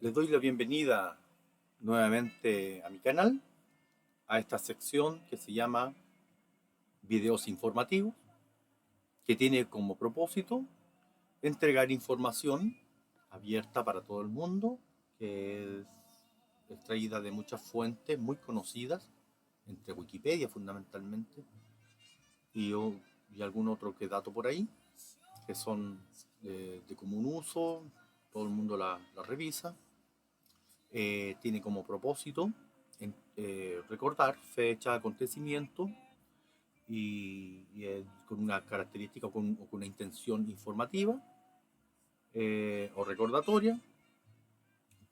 Les doy la bienvenida nuevamente a mi canal, a esta sección que se llama Videos Informativos, que tiene como propósito entregar información abierta para todo el mundo, que es extraída de muchas fuentes muy conocidas, entre Wikipedia fundamentalmente, y, y algún otro que dato por ahí, que son de común uso, todo el mundo la revisa. Tiene como propósito recordar fecha, acontecimiento con una característica o con una intención informativa o recordatoria,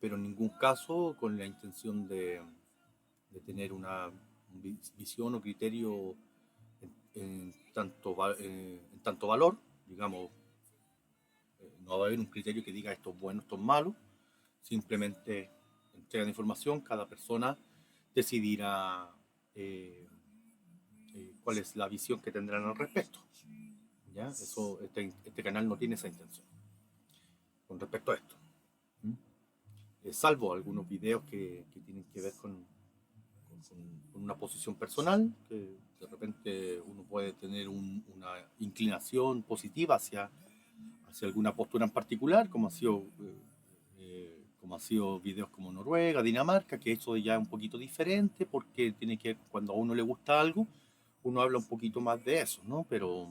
pero en ningún caso con la intención de tener una visión o criterio en tanto valor, digamos, no va a haber un criterio que diga esto es bueno, esto es malo, simplemente entregan información, cada persona decidirá eh, cuál es la visión que tendrán al respecto. ¿Ya? Este canal no tiene esa intención con respecto a esto. ¿Mm? Salvo algunos videos que tienen que ver con una posición personal, que de repente uno puede tener una inclinación positiva hacia alguna postura en particular, como ha sido videos como Noruega, Dinamarca, que eso ya es un poquito diferente porque tiene que, cuando a uno le gusta algo, uno habla un poquito más de eso, ¿no? Pero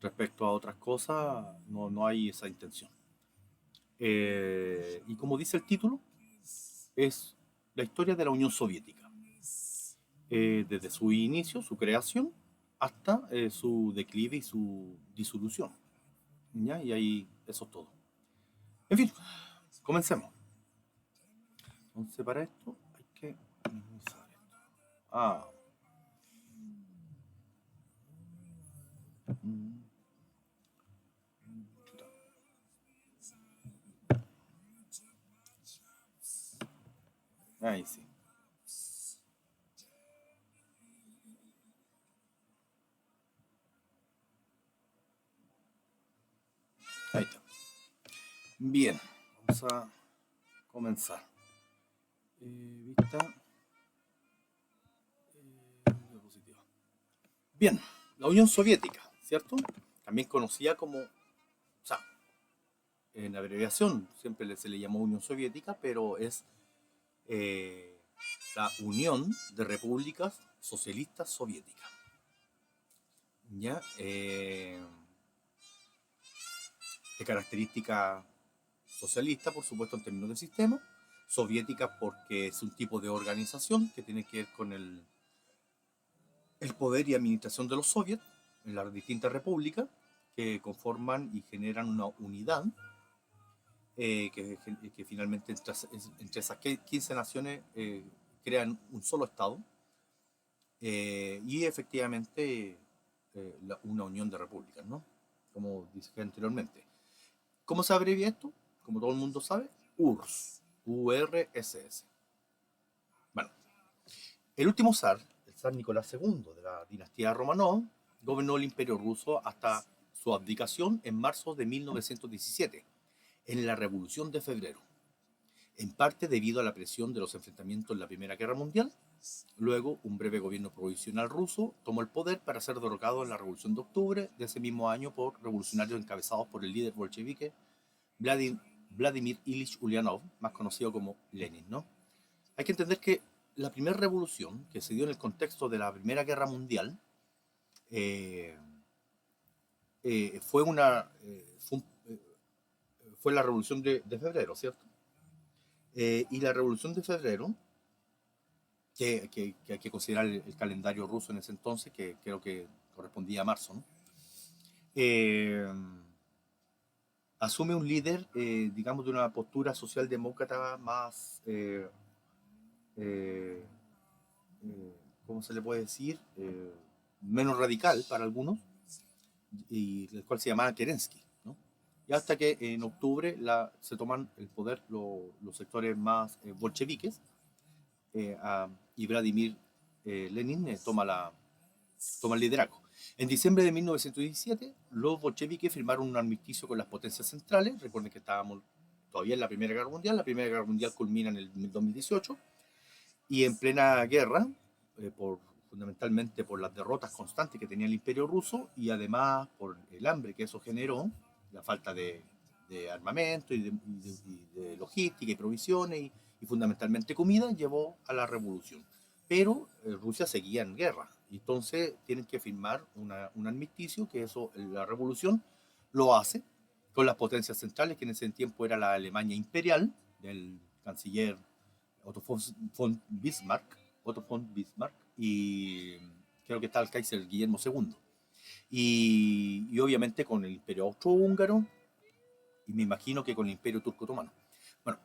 respecto a otras cosas, no hay esa intención. Y como dice el título, es la historia de la Unión Soviética, desde su inicio, su creación, hasta su declive y su disolución. ¿Ya? Y ahí eso es todo. En fin, comencemos. Entonces, para esto hay que minimizar esto. Ah, mm, ahí sí. Ahí está. Bien, vamos a comenzar. Vista diapositiva. Bien, la Unión Soviética, ¿cierto? También conocida como, o sea, en abreviación siempre se le llamó Unión Soviética, pero es eh, la Unión de Repúblicas Socialistas Soviéticas. ¿Ya? De característica socialista, por supuesto, en términos de sistema, soviética porque es un tipo de organización que tiene que ver con el poder y administración de los soviets en las distintas repúblicas que conforman y generan una unidad que finalmente entre esas 15 naciones crean un solo Estado y efectivamente una unión de repúblicas, ¿no? Como dije anteriormente. ¿Cómo se abrevia esto? Como todo el mundo sabe, URSS. URSS. Bueno, el último zar, el zar Nicolás II de la dinastía Romanov, gobernó el imperio ruso hasta su abdicación en marzo de 1917, en la Revolución de Febrero, en parte debido a la presión de los enfrentamientos en la Primera Guerra Mundial. Luego, un breve gobierno provisional ruso tomó el poder para ser derrocado en la Revolución de Octubre de ese mismo año por revolucionarios encabezados por el líder bolchevique Vladimir Ilich Ulyanov, más conocido como Lenin, ¿no? Hay que entender que la primera revolución que se dio en el contexto de la Primera Guerra Mundial eh, fue fue la Revolución de Febrero, ¿cierto? Y la Revolución de Febrero, que hay que considerar el calendario ruso en ese entonces, que creo que correspondía a marzo, ¿no? Eh, asume un líder, digamos, de una postura socialdemócrata más, eh, ¿cómo se le puede decir? Menos radical para algunos, y el cual se llamaba Kerensky, ¿no? Y hasta que en octubre se toman el poder los sectores más bolcheviques y Vladimir Lenin toma el liderazgo. En diciembre de 1917, los bolcheviques firmaron un armisticio con las potencias centrales. Recuerden que estábamos todavía en la Primera Guerra Mundial. La Primera Guerra Mundial culmina en el 2018 y en plena guerra, fundamentalmente por las derrotas constantes que tenía el Imperio Ruso y además por el hambre que eso generó, la falta de armamento y de logística y provisiones y fundamentalmente comida, llevó a la revolución. Pero Rusia seguía en guerra, entonces tienen que firmar un armisticio, que eso la revolución lo hace con las potencias centrales, que en ese tiempo era la Alemania imperial, del canciller Otto von Bismarck, y creo que está el Kaiser Guillermo II. Y obviamente con el Imperio Austrohúngaro, y me imagino que con el Imperio Turco Otomano. Bueno,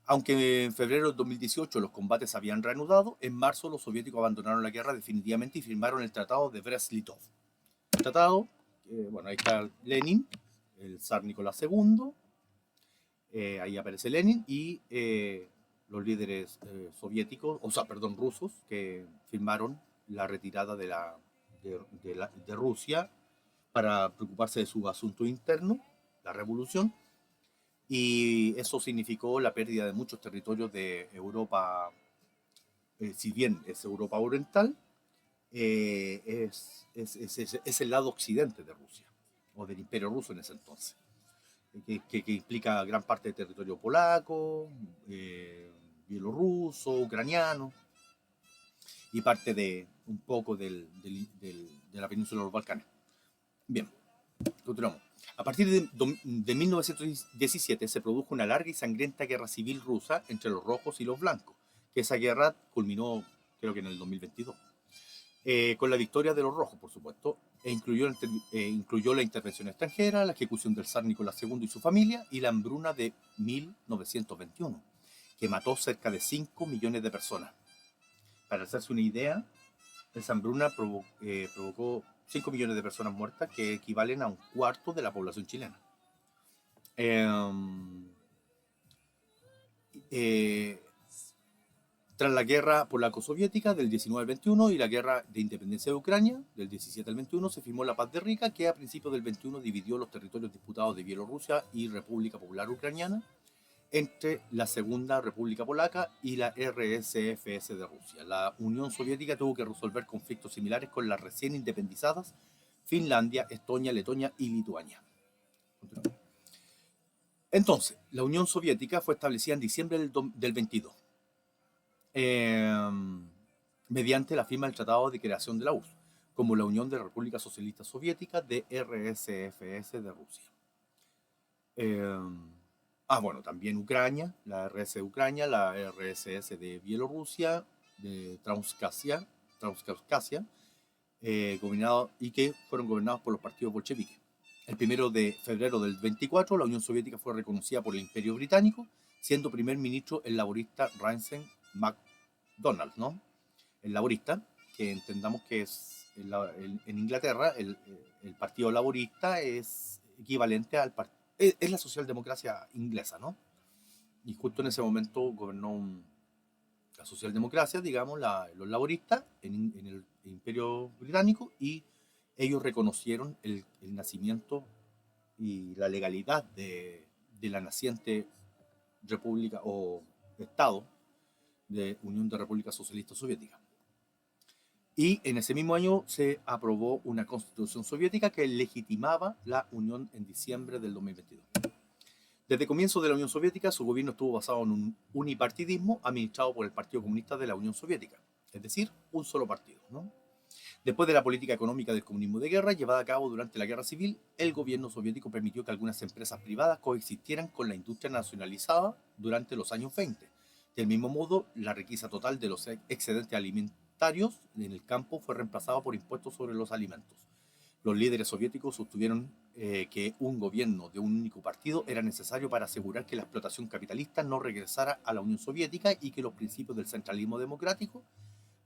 aunque en febrero de 2018 los combates habían reanudado, en marzo los soviéticos abandonaron la guerra definitivamente y firmaron el Tratado de Brest-Litov. El tratado, bueno, ahí está Lenin, el zar Nicolás II, ahí aparece Lenin y los líderes soviéticos, rusos, que firmaron la retirada de Rusia para preocuparse de su asunto interno, la revolución, y eso significó la pérdida de muchos territorios de Europa, si bien es Europa oriental, es el lado occidente de Rusia, o del Imperio Ruso en ese entonces, que implica gran parte del territorio polaco, bielorruso, ucraniano, y parte de un poco de la península de los Balcanes. Bien, continuamos. A partir de 1917 se produjo una larga y sangrienta guerra civil rusa entre los rojos y los blancos, que esa guerra culminó creo que en el 2022, con la victoria de los rojos, por supuesto, incluyó la intervención extranjera, la ejecución del zar Nicolás II y su familia, y la hambruna de 1921, que mató cerca de 5 millones de personas. Para hacerse una idea, esa hambruna provocó 5 millones de personas muertas, que equivalen a un cuarto de la población chilena. Tras la guerra polaco-soviética del 19 al 21 y la guerra de independencia de Ucrania del 17 al 21, se firmó la Paz de Riga, que a principios del 21 dividió los territorios disputados de Bielorrusia y República Popular Ucraniana entre la Segunda República Polaca y la RSFS de Rusia. La Unión Soviética tuvo que resolver conflictos similares con las recién independizadas Finlandia, Estonia, Letonia y Lituania. Entonces, la Unión Soviética fue establecida en diciembre del 22. Mediante la firma del Tratado de Creación de la URSS, como la Unión de Repúblicas Socialistas Soviéticas de RSFS de Rusia. Bueno, también Ucrania, la RS de Ucrania, la RSS de Bielorrusia, de Transcaucasia, y que fueron gobernados por los partidos bolcheviques. El 1 de febrero del 24, la Unión Soviética fue reconocida por el Imperio Británico, siendo primer ministro el laborista Ramsay MacDonald, ¿no? El laborista, que entendamos que es en Inglaterra, el Partido Laborista es equivalente al partido, es la socialdemocracia inglesa, ¿no? Y justo en ese momento gobernó la socialdemocracia, digamos, los laboristas en el Imperio Británico, y ellos reconocieron el nacimiento y la legalidad de la naciente república o Estado de Unión de Repúblicas Socialistas Soviéticas. Y en ese mismo año se aprobó una constitución soviética que legitimaba la unión en diciembre del 2022. Desde comienzo de la Unión Soviética, su gobierno estuvo basado en un unipartidismo administrado por el Partido Comunista de la Unión Soviética, es decir, un solo partido, ¿no? Después de la política económica del comunismo de guerra llevada a cabo durante la guerra civil, el gobierno soviético permitió que algunas empresas privadas coexistieran con la industria nacionalizada durante los años 20. Del mismo modo, la riqueza total de los excedentes alimentarios en el campo fue reemplazada por impuestos sobre los alimentos. Los líderes soviéticos sostuvieron que un gobierno de un único partido era necesario para asegurar que la explotación capitalista no regresara a la Unión Soviética y que los principios del centralismo democrático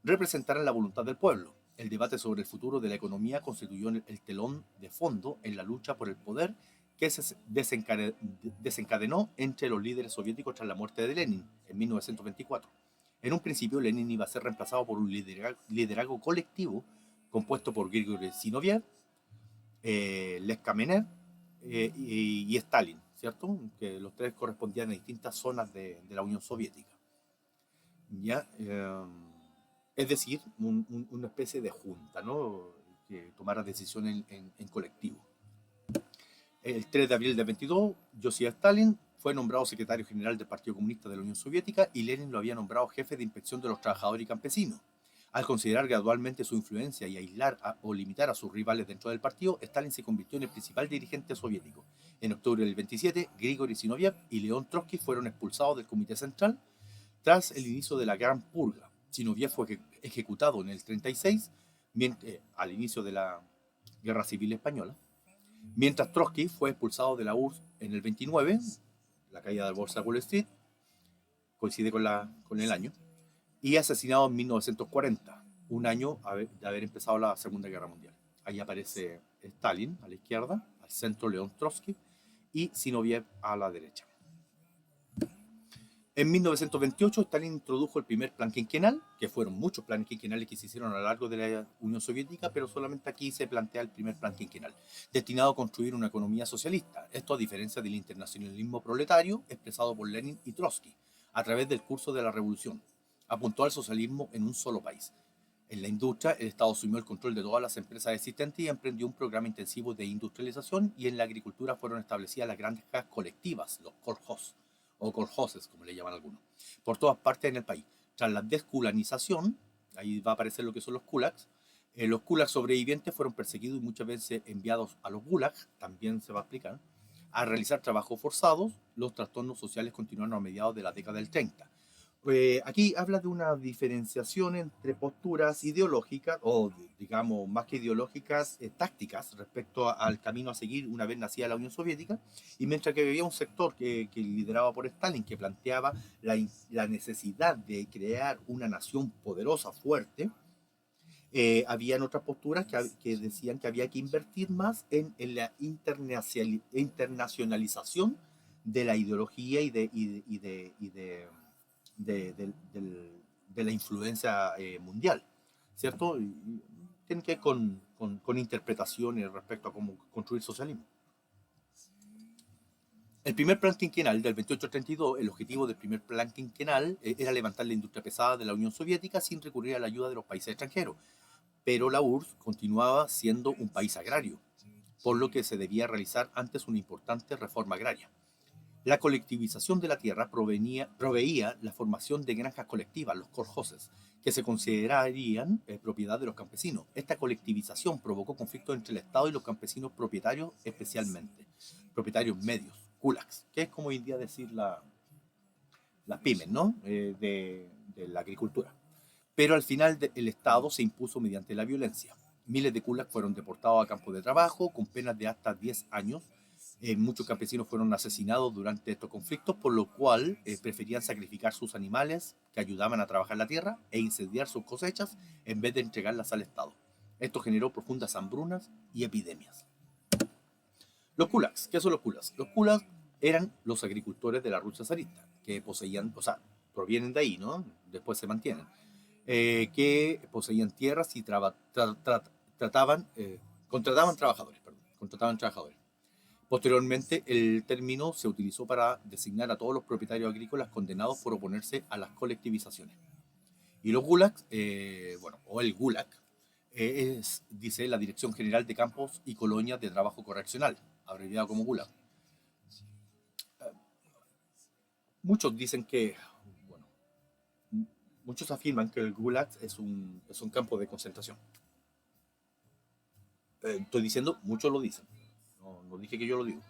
representaran la voluntad del pueblo. El debate sobre el futuro de la economía constituyó el telón de fondo en la lucha por el poder que se desencadenó entre los líderes soviéticos tras la muerte de Lenin en 1924. En un principio, Lenin iba a ser reemplazado por un liderazgo colectivo compuesto por Grigori Zinoviev, Lev Kamenev y Stalin. ¿cierto? Que los tres correspondían a distintas zonas de la Unión Soviética. ¿Ya? Es decir, una especie de junta, ¿no? Que tomara decisiones en colectivo. El 3 de abril del 22, Joseph Stalin fue nombrado secretario general del Partido Comunista de la Unión Soviética y Lenin lo había nombrado jefe de inspección de los trabajadores y campesinos. Al considerar gradualmente su influencia y aislar o limitar a sus rivales dentro del partido, Stalin se convirtió en el principal dirigente soviético. En octubre del 27, Grigori Zinoviev y León Trotsky fueron expulsados del Comité Central tras el inicio de la Gran Purga. Zinoviev fue ejecutado en el 36, al inicio de la Guerra Civil Española, mientras Trotsky fue expulsado de la URSS en el 29, la caída de la Bolsa de Wall Street, coincide con el año, y asesinado en 1940, un año de haber empezado la Segunda Guerra Mundial. Ahí aparece Stalin a la izquierda, al centro León Trotsky y Zinoviev a la derecha. En 1928, Stalin introdujo el primer plan quinquenal, que fueron muchos planes quinquenales que se hicieron a lo largo de la Unión Soviética, pero solamente aquí se plantea el primer plan quinquenal, destinado a construir una economía socialista. Esto a diferencia del internacionalismo proletario expresado por Lenin y Trotsky, a través del curso de la revolución. Apuntó al socialismo en un solo país. En la industria, el Estado asumió el control de todas las empresas existentes y emprendió un programa intensivo de industrialización, y en la agricultura fueron establecidas las grandes colectivas, los kolkhozes, o kolhozes, como le llaman algunos, por todas partes en el país. Tras la desculanización, ahí va a aparecer lo que son los kulaks sobrevivientes fueron perseguidos y muchas veces enviados a los gulags, también se va a explicar, a realizar trabajos forzados. Los trastornos sociales continuaron a mediados de la década del 30. Aquí habla de una diferenciación entre posturas ideológicas, o digamos, más que ideológicas, tácticas respecto al camino a seguir una vez nacida la Unión Soviética, y mientras que había un sector que liderado por Stalin, que planteaba la necesidad de crear una nación poderosa, fuerte, habían otras posturas que decían que había que invertir más en la internacionalización de la ideología de la influencia mundial, ¿cierto? Y tiene que ver con interpretaciones respecto a cómo construir socialismo. El primer plan quinquenal del 28-32, el objetivo del primer plan quinquenal era levantar la industria pesada de la Unión Soviética sin recurrir a la ayuda de los países extranjeros, pero la URSS continuaba siendo un país agrario, por lo que se debía realizar antes una importante reforma agraria. La colectivización de la tierra proveía la formación de granjas colectivas, los kolhozes, que se considerarían propiedad de los campesinos. Esta colectivización provocó conflictos entre el Estado y los campesinos propietarios, especialmente propietarios medios, kulaks, que es como hoy en día decir las pymes, ¿no? De la agricultura. Pero al final el Estado se impuso mediante la violencia. Miles de kulaks fueron deportados a campos de trabajo con penas de hasta 10 años. Muchos campesinos fueron asesinados durante estos conflictos, por lo cual preferían sacrificar sus animales que ayudaban a trabajar la tierra e incendiar sus cosechas en vez de entregarlas al Estado. Esto generó profundas hambrunas y epidemias. Los kulaks, ¿qué son los kulaks? Los kulaks eran los agricultores de la Rusia zarista, que poseían, o sea, provienen de ahí, ¿no? Después se mantienen, que poseían tierras y contrataban trabajadores. Posteriormente, el término se utilizó para designar a todos los propietarios agrícolas condenados por oponerse a las colectivizaciones. Y los gulags, o el gulag, dice la Dirección General de Campos y Colonias de Trabajo Correccional, abreviado como gulag. Muchos dicen que, muchos afirman que el gulag es un campo de concentración. Estoy diciendo, muchos lo dicen. No dije que yo lo digo.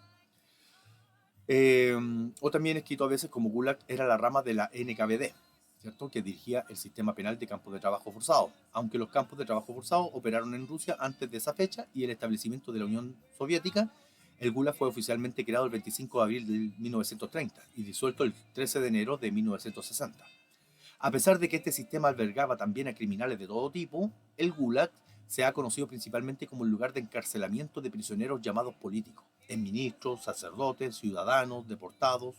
O también escrito a veces como gulag era la rama de la NKVD, ¿cierto? Que dirigía el sistema penal de campos de trabajo forzado, aunque los campos de trabajo forzado operaron en Rusia antes de esa fecha y el establecimiento de la Unión Soviética. El gulag fue oficialmente creado el 25 de abril de 1930 y disuelto el 13 de enero de 1960. A pesar de que este sistema albergaba también a criminales de todo tipo, el gulag se ha conocido principalmente como el lugar de encarcelamiento de prisioneros llamados políticos, ministros, sacerdotes, ciudadanos, deportados,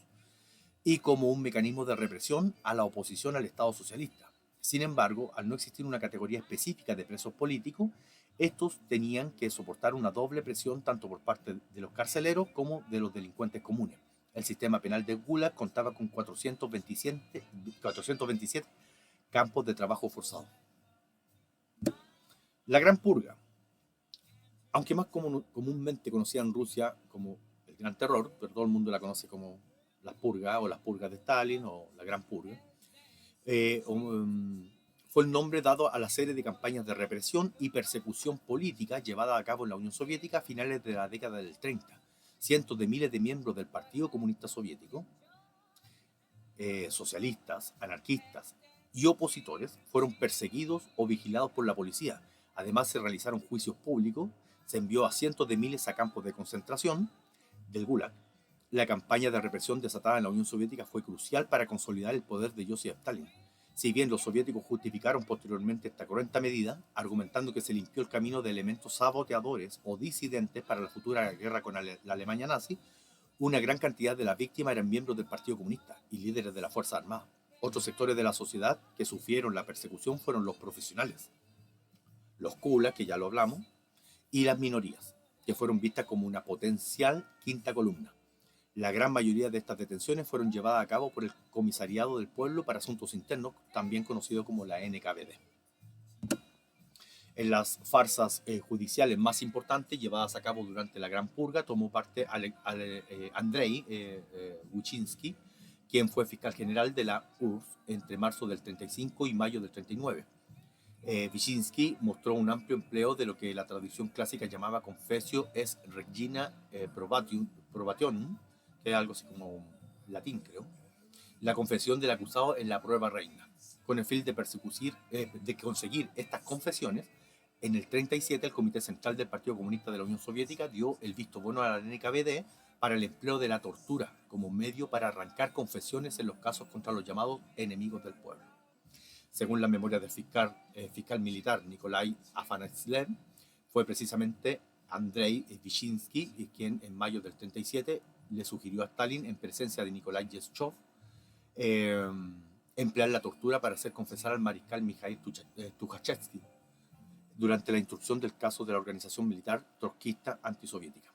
y como un mecanismo de represión a la oposición al Estado socialista. Sin embargo, al no existir una categoría específica de presos políticos, Estos tenían que soportar una doble presión tanto por parte de los carceleros como de los delincuentes comunes. El sistema penal de Gulag contaba con 427 campos de trabajo forzado. La Gran Purga, aunque más comúnmente conocida en Rusia como el Gran Terror, pero todo el mundo la conoce como las purgas o las purgas de Stalin o la Gran Purga, fue el nombre dado a la serie de campañas de represión y persecución política llevada a cabo en la Unión Soviética a finales de la década del 30. Cientos de miles de miembros del Partido Comunista Soviético, socialistas, anarquistas y opositores fueron perseguidos o vigilados por la policía. Además, se realizaron juicios públicos, se envió a cientos de miles a campos de concentración del Gulag. La campaña de represión desatada en la Unión Soviética fue crucial para consolidar el poder de Joseph Stalin. Si bien los soviéticos justificaron posteriormente esta cruenta medida, argumentando que se limpió el camino de elementos saboteadores o disidentes para la futura guerra con la Alemania nazi, una gran cantidad de las víctimas eran miembros del Partido Comunista y líderes de las Fuerzas Armadas. Otros sectores de la sociedad que sufrieron la persecución fueron los profesionales, los kulaks, que ya lo hablamos, y las minorías, que fueron vistas como una potencial quinta columna. La gran mayoría de estas detenciones fueron llevadas a cabo por el Comisariado del Pueblo para Asuntos Internos, también conocido como la NKVD. En las farsas judiciales más importantes llevadas a cabo durante la Gran Purga tomó parte Andrei Wyshynski, quien fue fiscal general de la URSS entre marzo del 35 y mayo del 39. Wyshynski mostró un amplio empleo de lo que la tradición clásica llamaba confessio es regina probationum, que es algo así como latín, creo, la confesión del acusado en la prueba reina. Con el fin de conseguir estas confesiones, en el 37 el Comité Central del Partido Comunista de la Unión Soviética dio el visto bueno a la NKVD para el empleo de la tortura como medio para arrancar confesiones en los casos contra los llamados enemigos del pueblo. Según la memoria del fiscal militar Nikolai Afanasiev, fue precisamente Andrei Wyshynski quien en mayo del 37 le sugirió a Stalin, en presencia de Nikolai Yezhov, emplear la tortura para hacer confesar al mariscal Mikhail Tukhachevsky durante la instrucción del caso de la organización militar trotskista antisoviética.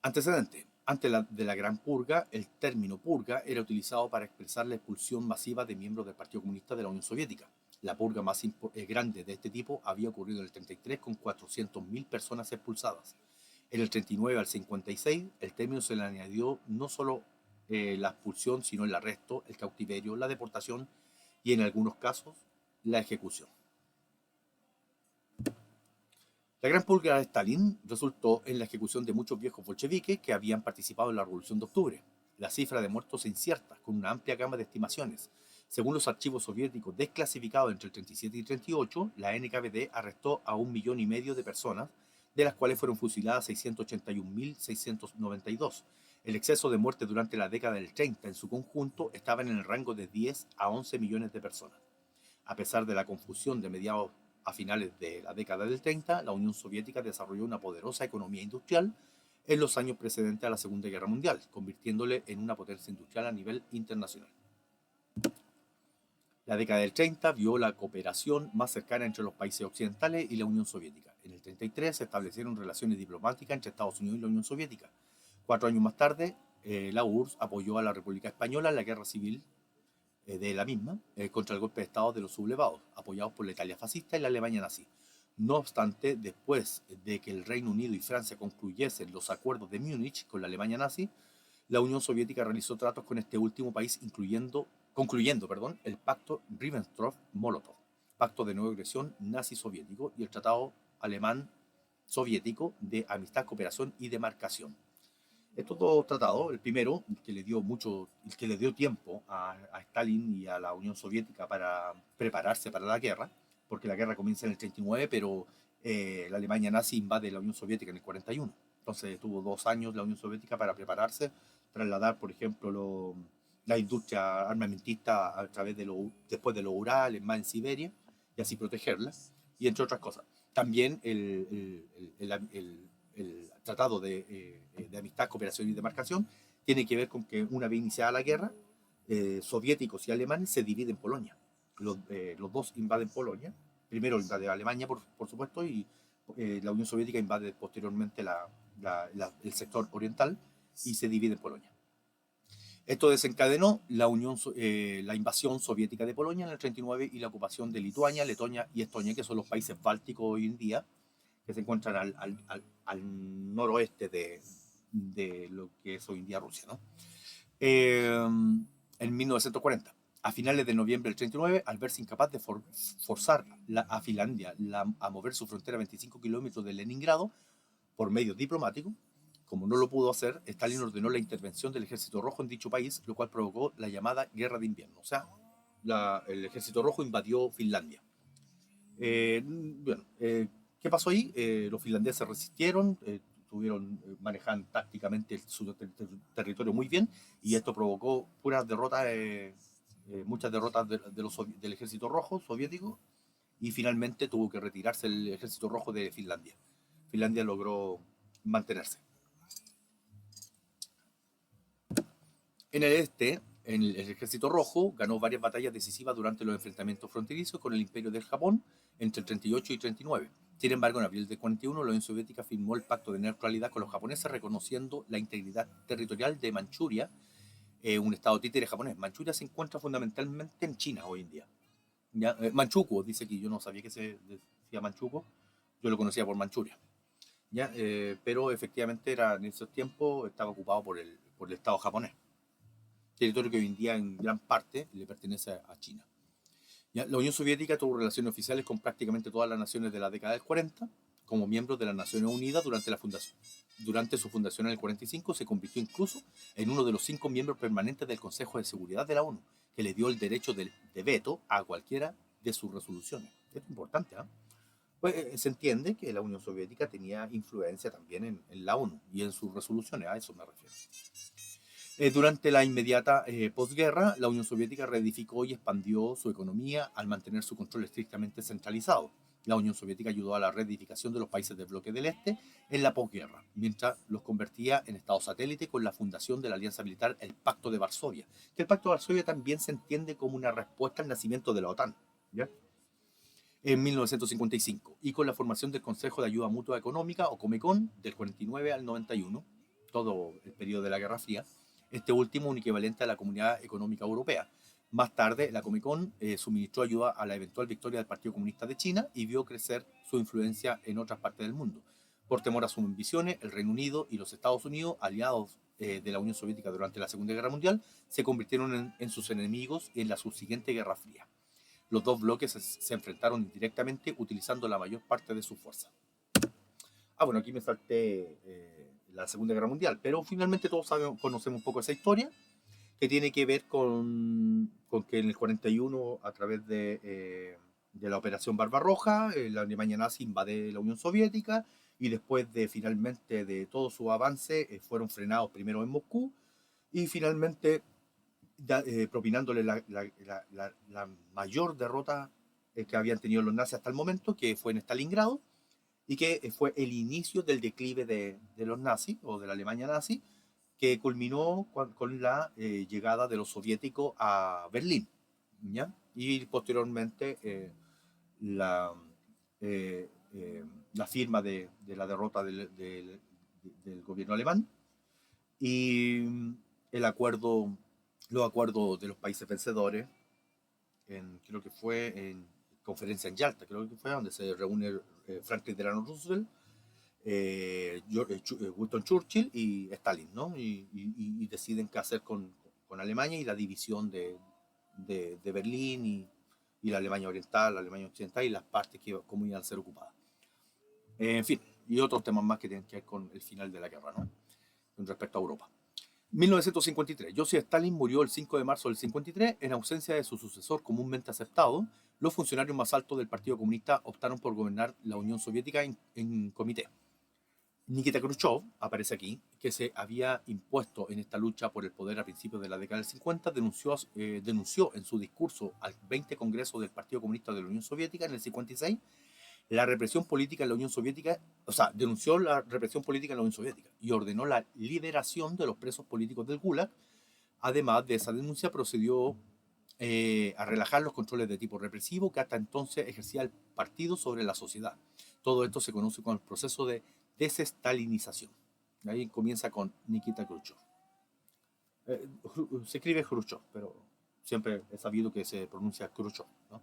Antecedente. Antes de la Gran Purga, el término purga era utilizado para expresar la expulsión masiva de miembros del Partido Comunista de la Unión Soviética. La purga más grande de este tipo había ocurrido en el 33 con 400.000 personas expulsadas. En el 39 al 56, el término se le añadió no solo la expulsión, sino el arresto, el cautiverio, la deportación y en algunos casos la ejecución. La Gran Purga de Stalin resultó en la ejecución de muchos viejos bolcheviques que habían participado en la Revolución de Octubre. La cifra de muertos es incierta, con una amplia gama de estimaciones. Según los archivos soviéticos desclasificados entre el 37 y 38, la NKVD arrestó a 1,5 millones de personas, de las cuales fueron fusiladas 681.692. El exceso de muertes durante la década del 30 en su conjunto estaba en el rango de 10 a 11 millones de personas. A pesar de la confusión de mediados a finales de la década del 30, la Unión Soviética desarrolló una poderosa economía industrial en los años precedentes a la Segunda Guerra Mundial, convirtiéndole en una potencia industrial a nivel internacional. La década del 30 vio la cooperación más cercana entre los países occidentales y la Unión Soviética. En el 33 se establecieron relaciones diplomáticas entre Estados Unidos y la Unión Soviética. 4 años más tarde, la URSS apoyó a la República Española en la guerra civil de la misma contra el golpe de Estado de los sublevados, apoyados por la Italia fascista y la Alemania nazi. No obstante, después de que el Reino Unido y Francia concluyesen los acuerdos de Múnich con la Alemania nazi, la Unión Soviética realizó tratos con este último país, concluyendo el pacto Ribbentrop-Molotov, pacto de no agresión nazi-soviético, y el tratado alemán-soviético de amistad, cooperación y demarcación. Estos dos tratados, el primero, el que le dio tiempo a Stalin y a la Unión Soviética para prepararse para la guerra, porque la guerra comienza en el 39, pero la Alemania nazi invade la Unión Soviética en el 41. Entonces tuvo 2 años la Unión Soviética para prepararse, trasladar, por ejemplo, la industria armamentista a través después de los Urales, más en Siberia, y así protegerla, y entre otras cosas. También el tratado de amistad, cooperación y demarcación tiene que ver con que una vez iniciada la guerra, soviéticos y alemanes se dividen Polonia. Los dos invaden Polonia, primero invade Alemania, por supuesto, y la Unión Soviética invade posteriormente el sector oriental y se divide en Polonia. Esto desencadenó la invasión soviética de Polonia en el 39 y la ocupación de Lituania, Letonia y Estonia, que son los países bálticos hoy en día, que se encuentran al noroeste de lo que es hoy en día Rusia, ¿no? En 1940. A finales de noviembre del 39, al verse incapaz de forzar a Finlandia a mover su frontera a 25 kilómetros de Leningrado por medios diplomáticos, como no lo pudo hacer, Stalin ordenó la intervención del Ejército Rojo en dicho país, lo cual provocó la llamada Guerra de Invierno. O sea, el Ejército Rojo invadió Finlandia. ¿Qué pasó ahí? Los finlandeses resistieron, manejaban tácticamente su territorio muy bien, y esto provocó puras derrotas, muchas derrotas del Ejército Rojo soviético, y finalmente tuvo que retirarse el Ejército Rojo de Finlandia. Finlandia logró mantenerse. En el este, el Ejército Rojo ganó varias batallas decisivas durante los enfrentamientos fronterizos con el Imperio del Japón entre el 38 y 39. Sin embargo, en abril de 41, la Unión Soviética firmó el pacto de neutralidad con los japoneses, reconociendo la integridad territorial de Manchuria, un estado títere japonés. Manchuria se encuentra fundamentalmente en China hoy en día. ¿Ya? Manchukuo, dice aquí, yo no sabía que se decía Manchukuo, yo lo conocía por Manchuria. ¿Ya? Pero efectivamente en esos tiempos estaba ocupado por el estado japonés, territorio que hoy en día en gran parte le pertenece a China. ¿Ya? La Unión Soviética tuvo relaciones oficiales con prácticamente todas las naciones de la década del 40, como miembro de las Naciones Unidas durante su fundación en el 45, se convirtió incluso en uno de los 5 miembros permanentes del Consejo de Seguridad de la ONU, que le dio el derecho de veto a cualquiera de sus resoluciones. Esto es importante, ¿eh? Pues se entiende que la Unión Soviética tenía influencia también en la ONU y en sus resoluciones, a eso me refiero. Durante la inmediata posguerra, la Unión Soviética reedificó y expandió su economía al mantener su control estrictamente centralizado. La Unión Soviética ayudó a la reedificación de los países del bloque del Este en la posguerra, mientras los convertía en estados satélite con la fundación de la alianza militar, el Pacto de Varsovia. Que el Pacto de Varsovia también se entiende como una respuesta al nacimiento de la OTAN, ¿ya? En 1955, y con la formación del Consejo de Ayuda Mutua Económica, o Comecon, del 49 al 91, todo el periodo de la Guerra Fría, este último un equivalente a la Comunidad Económica Europea. Más tarde, la Comecon suministró ayuda a la eventual victoria del Partido Comunista de China y vio crecer su influencia en otras partes del mundo. Por temor a sus ambiciones, el Reino Unido y los Estados Unidos, aliados de la Unión Soviética durante la Segunda Guerra Mundial, se convirtieron en sus enemigos en la subsiguiente Guerra Fría. Los dos bloques se enfrentaron directamente utilizando la mayor parte de su fuerza. Bueno, aquí me salté la Segunda Guerra Mundial, pero finalmente todos conocemos un poco esa historia, que tiene que ver con que en el 41, a través de la Operación Barbarroja, la Alemania nazi invade la Unión Soviética, y después finalmente de todo su avance, fueron frenados primero en Moscú, y finalmente propinándole la mayor derrota que habían tenido los nazis hasta el momento, que fue en Stalingrado, y que fue el inicio del declive de los nazis, o de la Alemania nazi, que culminó con la llegada de los soviéticos a Berlín, ¿ya? Y posteriormente eh, la firma de la derrota del gobierno alemán, y los acuerdos de los países vencedores, creo que fue en conferencia en Yalta, creo que fue donde se reúne Franklin Delano Roosevelt, Winston Churchill y Stalin, ¿no? Y deciden qué hacer con Alemania, y la división de Berlín, y la Alemania Oriental, la Alemania Occidental, y las partes cómo iban a ser ocupadas. En fin, y otros temas más que tienen que ver con el final de la guerra, ¿no? Con respecto a Europa. 1953. Joseph Stalin murió el 5 de marzo del 53 en ausencia de su sucesor comúnmente aceptado. Los funcionarios más altos del Partido Comunista optaron por gobernar la Unión Soviética en comité. Nikita Khrushchev, aparece aquí, que se había impuesto en esta lucha por el poder a principios de la década del 50, denunció en su discurso al 20 Congreso del Partido Comunista de la Unión Soviética en el 56 la represión política en la Unión Soviética, denunció la represión política en la Unión Soviética y ordenó la liberación de los presos políticos del Gulag. Además de esa denuncia, procedió a relajar los controles de tipo represivo que hasta entonces ejercía el partido sobre la sociedad. Todo esto se conoce como el proceso de desestalinización. Ahí comienza con Nikita Khrushchev. Se escribe Khrushchev, pero siempre he sabido que se pronuncia Khrushchev, ¿no?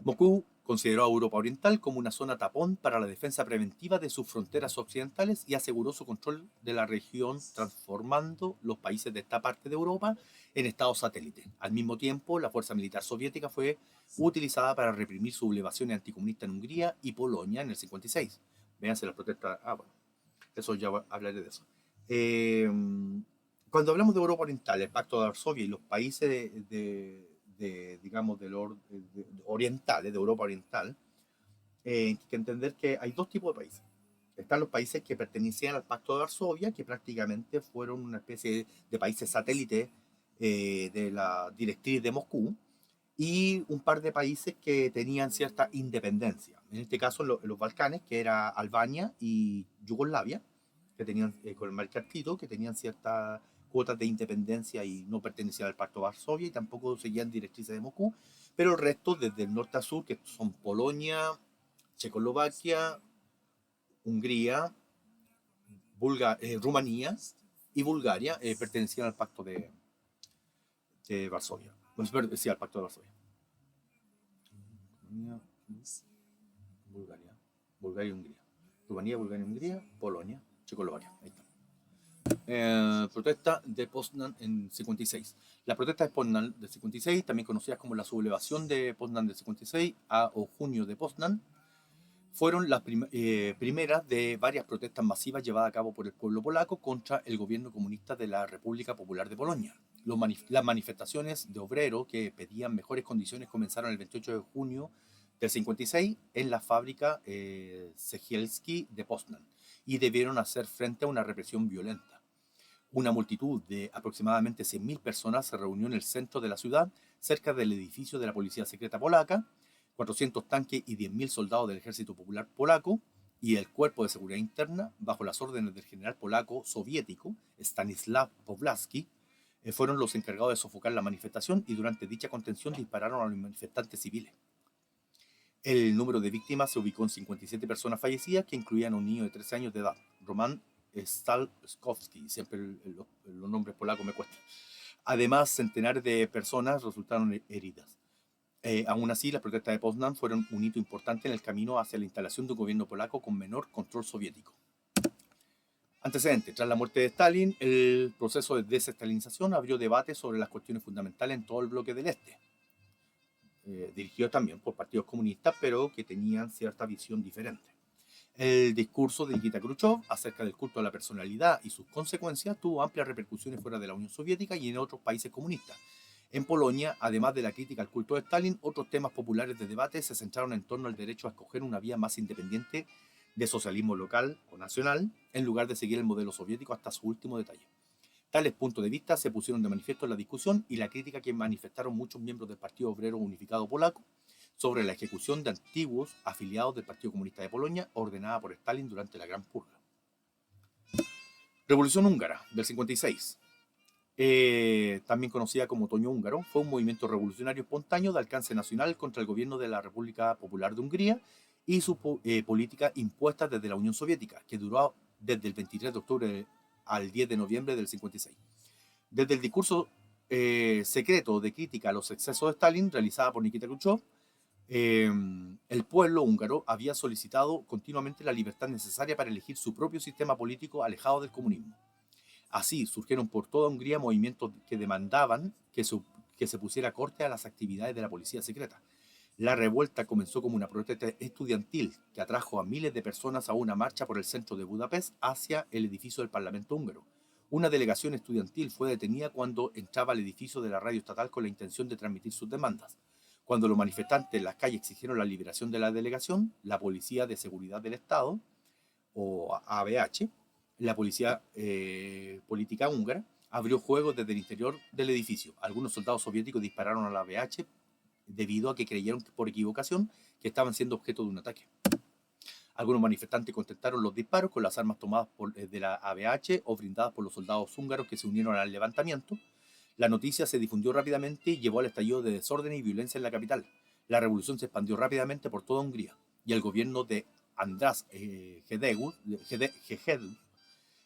Moscú consideró a Europa Oriental como una zona tapón para la defensa preventiva de sus fronteras occidentales y aseguró su control de la región, transformando los países de esta parte de Europa en estados satélites. Al mismo tiempo, la fuerza militar soviética fue utilizada para reprimir sublevaciones anticomunistas en Hungría y Polonia en el 56. Véanse las protestas. Bueno, eso ya hablaré de eso. Eh, Cuando hablamos de Europa Oriental, el Pacto de Varsovia y los países digamos, orientales, de Europa Oriental, hay que entender que hay dos tipos de países. Están los países que pertenecían al Pacto de Varsovia, que prácticamente fueron una especie de países satélites de la directriz de Moscú, y un par de países que tenían cierta independencia. En este caso, los Balcanes, que era Albania y Yugoslavia, que tenían, con el marqués Tito, que tenían ciertas cuotas de independencia y no pertenecían al Pacto de Varsovia y tampoco seguían directrices de Moscú, pero el resto, desde el norte a sur, que son Polonia, Checoslovaquia, Hungría, Rumanía y Bulgaria, pertenecían al Pacto de Varsovia. Bueno, sí, al Pacto de Varsovia. Rumanía, Bulgaria, Bulgaria y Hungría. Rumanía, Bulgaria y Hungría, Polonia, Checoslovaquia. Ahí está. Protesta de Poznan en 56. La protesta de Poznan del 56, también conocidas como la sublevación de Poznan del 56 o junio de Poznan, fueron las primeras de varias protestas masivas llevadas a cabo por el pueblo polaco contra el gobierno comunista de la República Popular de Polonia. Las manifestaciones de obreros que pedían mejores condiciones comenzaron el 28 de junio del 56 en la fábrica Cegielski de Poznan y debieron hacer frente a una represión violenta. Una multitud de aproximadamente 100.000 personas se reunió en el centro de la ciudad, cerca del edificio de la Policía Secreta Polaca. 400 tanques y 10.000 soldados del Ejército Popular Polaco y el Cuerpo de Seguridad Interna, bajo las órdenes del general polaco soviético Stanislav Pawlowski, fueron los encargados de sofocar la manifestación y durante dicha contención dispararon a los manifestantes civiles. El número de víctimas se ubicó en 57 personas fallecidas, que incluían a un niño de 13 años de edad, Roman Stalskowski, siempre los nombres polacos me cuestan. Además, centenares de personas resultaron heridas. Aún así, las protestas de Poznan fueron un hito importante en el camino hacia la instalación de un gobierno polaco con menor control soviético. Antecedente: tras la muerte de Stalin, el proceso de desestalinización abrió debates sobre las cuestiones fundamentales en todo el bloque del Este, dirigido también por partidos comunistas, pero que tenían cierta visión diferente. El discurso de Nikita Khrushchev acerca del culto a la personalidad y sus consecuencias tuvo amplias repercusiones fuera de la Unión Soviética y en otros países comunistas. En Polonia, además de la crítica al culto de Stalin, otros temas populares de debate se centraron en torno al derecho a escoger una vía más independiente de socialismo local o nacional, en lugar de seguir el modelo soviético hasta su último detalle. Tales puntos de vista se pusieron de manifiesto en la discusión y la crítica que manifestaron muchos miembros del Partido Obrero Unificado Polaco sobre la ejecución de antiguos afiliados del Partido Comunista de Polonia ordenada por Stalin durante la Gran Purga. Revolución Húngara del 56. También conocida como Otoño Húngaro, fue un movimiento revolucionario espontáneo de alcance nacional contra el gobierno de la República Popular de Hungría y su política impuesta desde la Unión Soviética, que duró desde el 23 de octubre al 10 de noviembre del 56. Desde el discurso secreto de crítica a los excesos de Stalin, realizada por Nikita Khrushchev, el pueblo húngaro había solicitado continuamente la libertad necesaria para elegir su propio sistema político alejado del comunismo. Así surgieron por toda Hungría movimientos que demandaban que se pusiera corte a las actividades de la policía secreta. La revuelta comenzó como una protesta estudiantil que atrajo a miles de personas a una marcha por el centro de Budapest hacia el edificio del Parlamento húngaro. Una delegación estudiantil fue detenida cuando entraba al edificio de la radio estatal con la intención de transmitir sus demandas. Cuando los manifestantes en las calles exigieron la liberación de la delegación, la Policía de Seguridad del Estado, o ABH, la policía política húngara, abrió fuego desde el interior del edificio. Algunos soldados soviéticos dispararon a la ABH debido a que creyeron por equivocación que estaban siendo objeto de un ataque. Algunos manifestantes contestaron los disparos con las armas tomadas de la ABH o brindadas por los soldados húngaros que se unieron al levantamiento. La noticia se difundió rápidamente y llevó al estallido de desorden y violencia en la capital. La revolución se expandió rápidamente por toda Hungría y el gobierno de András Hegedus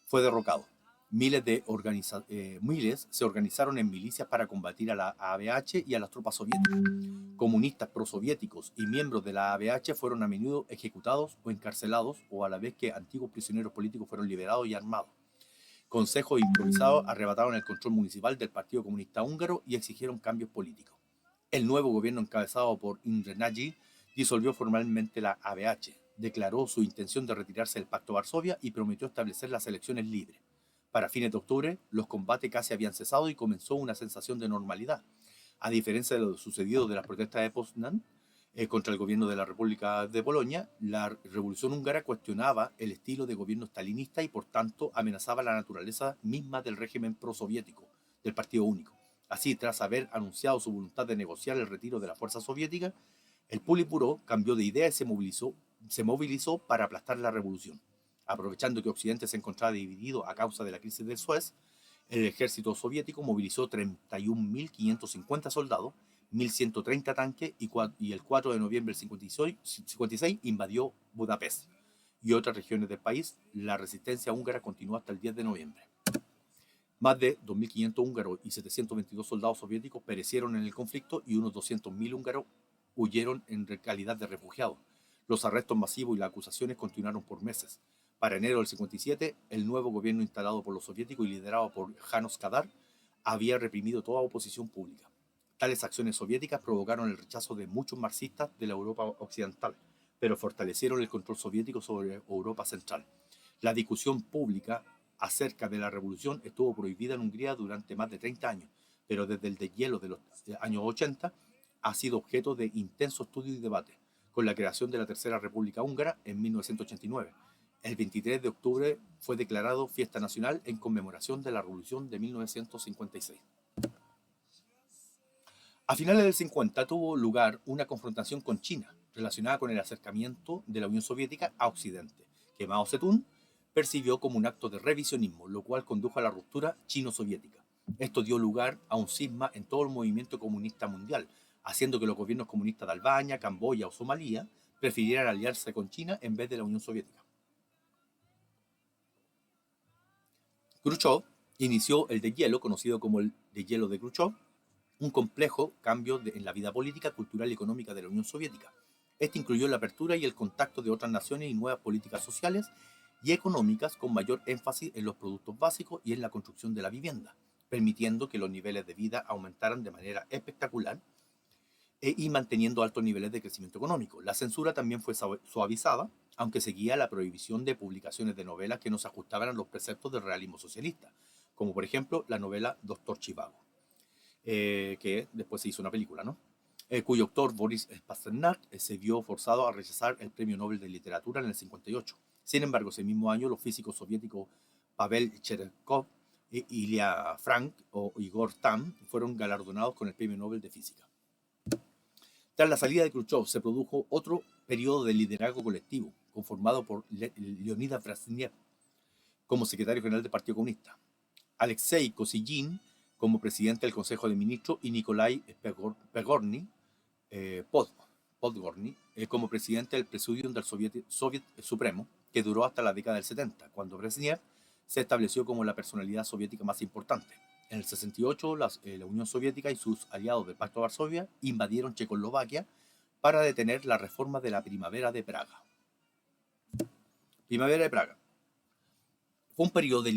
fue derrocado. Miles se organizaron en milicias para combatir a la ABH y a las tropas soviéticas. Comunistas prosoviéticos y miembros de la ABH fueron a menudo ejecutados o encarcelados, o a la vez que antiguos prisioneros políticos fueron liberados y armados. Consejos improvisados arrebataron el control municipal del Partido Comunista Húngaro y exigieron cambios políticos. El nuevo gobierno encabezado por Imre Nagy disolvió formalmente la ABH, declaró su intención de retirarse del Pacto Varsovia y prometió establecer las elecciones libres. Para fines de octubre, los combates casi habían cesado y comenzó una sensación de normalidad. A diferencia de lo sucedido de las protestas de Poznan contra el gobierno de la República de Polonia, la revolución húngara cuestionaba el estilo de gobierno stalinista y por tanto amenazaba la naturaleza misma del régimen prosoviético, del Partido Único. Así, tras haber anunciado su voluntad de negociar el retiro de la fuerza soviética, el Politburó cambió de idea y se movilizó para aplastar la revolución. Aprovechando que Occidente se encontraba dividido a causa de la crisis del Suez, el ejército soviético movilizó 31.550 soldados, 1.130 tanques y el 4 de noviembre del 56 invadió Budapest y otras regiones del país. La resistencia húngara continuó hasta el 10 de noviembre. Más de 2.500 húngaros y 722 soldados soviéticos perecieron en el conflicto y unos 200.000 húngaros huyeron en calidad de refugiados. Los arrestos masivos y las acusaciones continuaron por meses. Para enero del 57, el nuevo gobierno instalado por los soviéticos y liderado por János Kadar había reprimido toda oposición pública. Tales acciones soviéticas provocaron el rechazo de muchos marxistas de la Europa occidental, pero fortalecieron el control soviético sobre Europa central. La discusión pública acerca de la revolución estuvo prohibida en Hungría durante más de 30 años, pero desde el deshielo de los años 80 ha sido objeto de intenso estudio y debate, con la creación de la Tercera República Húngara en 1989. El 23 de octubre fue declarado fiesta nacional en conmemoración de la Revolución de 1956. A finales del 50 tuvo lugar una confrontación con China relacionada con el acercamiento de la Unión Soviética a Occidente, que Mao Zedong percibió como un acto de revisionismo, lo cual condujo a la ruptura chino-soviética. Esto dio lugar a un cisma en todo el movimiento comunista mundial, haciendo que los gobiernos comunistas de Albania, Camboya o Somalia prefirieran aliarse con China en vez de la Unión Soviética. Khrushchev inició el deshielo, conocido como el deshielo de Khrushchev, un complejo cambio en la vida política, cultural y económica de la Unión Soviética. Este incluyó la apertura y el contacto de otras naciones y nuevas políticas sociales y económicas con mayor énfasis en los productos básicos y en la construcción de la vivienda, permitiendo que los niveles de vida aumentaran de manera espectacular y manteniendo altos niveles de crecimiento económico. La censura también fue suavizada, aunque seguía la prohibición de publicaciones de novelas que no se ajustaban a los preceptos del realismo socialista, como por ejemplo la novela Doctor Zhivago, que después se hizo una película, ¿no? Cuyo autor Boris Pasternak se vio forzado a rechazar el Premio Nobel de Literatura en el 58. Sin embargo, ese mismo año los físicos soviéticos Pavel Cherenkov, Ilya Frank o Igor Tamm fueron galardonados con el Premio Nobel de Física. Tras la salida de Khrushchev se produjo otro periodo de liderazgo colectivo, conformado por Leonidas Brezhnev como secretario general del Partido Comunista, Alexei Kosygin como presidente del Consejo de Ministros y Nikolai Podgorny como presidente del Presidium del Soviet Supremo, que duró hasta la década del 70, cuando Brezhnev se estableció como la personalidad soviética más importante. En el 68, la Unión Soviética y sus aliados del Pacto de Varsovia invadieron Checoslovaquia para detener la reforma de la Primavera de Praga. Primavera de Praga fue un periodo de